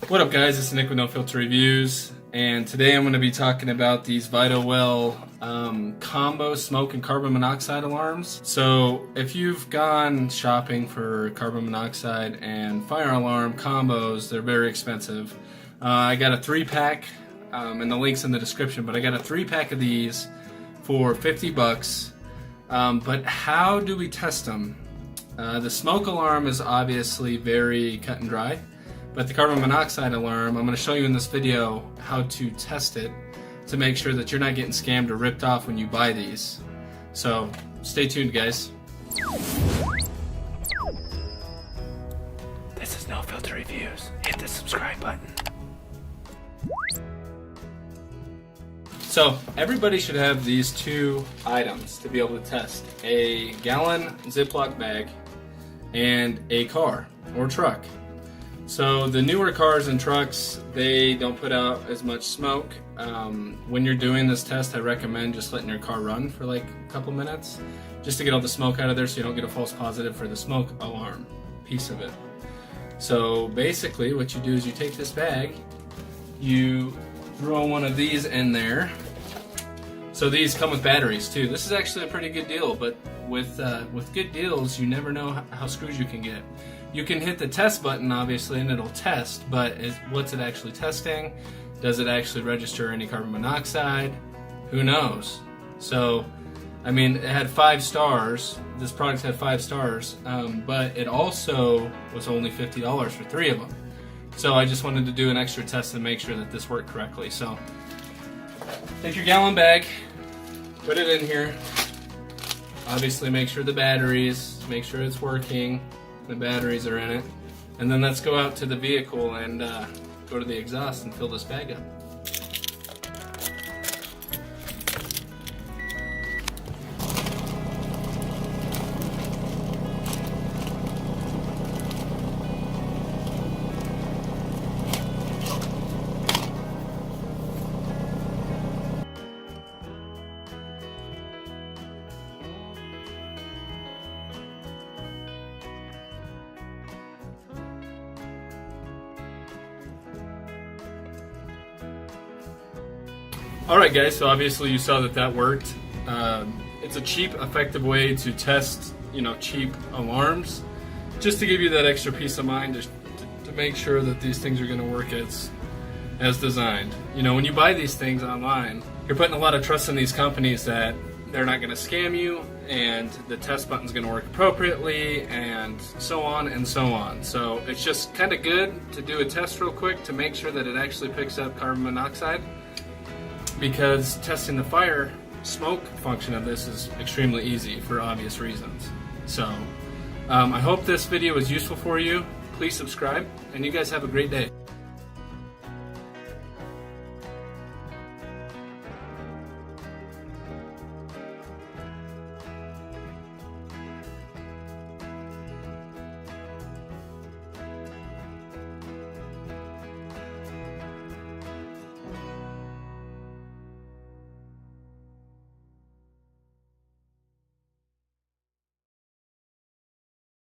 What up guys, it's Nick with No Filter Reviews, and today I'm going to be talking about these VitalWell combo smoke and carbon monoxide alarms. So if you've gone shopping for carbon monoxide and fire alarm combos, they're very expensive. I got a 3-pack, and the link's in the description, but I got a 3-pack of these for 50 bucks. But how do we test them? The smoke alarm is obviously very cut and dry. But the carbon monoxide alarm, I'm going to show you in this video how to test it to make sure that you're not getting scammed or ripped off when you buy these. So stay tuned guys. This is No Filter Reviews. Hit the subscribe button. So everybody should have these two items to be able to test: a gallon Ziploc bag and a car or truck. So the newer cars and trucks, they don't put out as much smoke. When you're doing this test, I recommend just letting your car run for like a couple minutes just to get all the smoke out of there so you don't get a false positive for the smoke alarm piece of it. So basically what you do is you take this bag, you throw one of these in there. So these come with batteries too. This is actually a pretty good deal, but with good deals, you never know how screws you can get. You can hit the test button, obviously, and it'll test, but what's it actually testing? Does it actually register any carbon monoxide? Who knows? So, I mean, it had 5 stars. This product had 5 stars, but it also was only $50 for 3 of them. So I just wanted to do an extra test and make sure that this worked correctly. So, take your gallon bag, put it in here. Obviously, make sure the batteries, make sure it's working. The batteries are in it, and then let's go out to the vehicle and go to the exhaust and fill this bag up. Alright guys, so obviously you saw that worked. It's a cheap, effective way to test, cheap alarms, just to give you that extra peace of mind to make sure that these things are going to work as designed. When you buy these things online, you're putting a lot of trust in these companies that they're not going to scam you, and the test button's going to work appropriately, and so on and so on. So it's just kind of good to do a test real quick to make sure that it actually picks up carbon monoxide, because testing the fire smoke function of this is extremely easy for obvious reasons. So I hope this video was useful for you. Please subscribe, and you guys have a great day.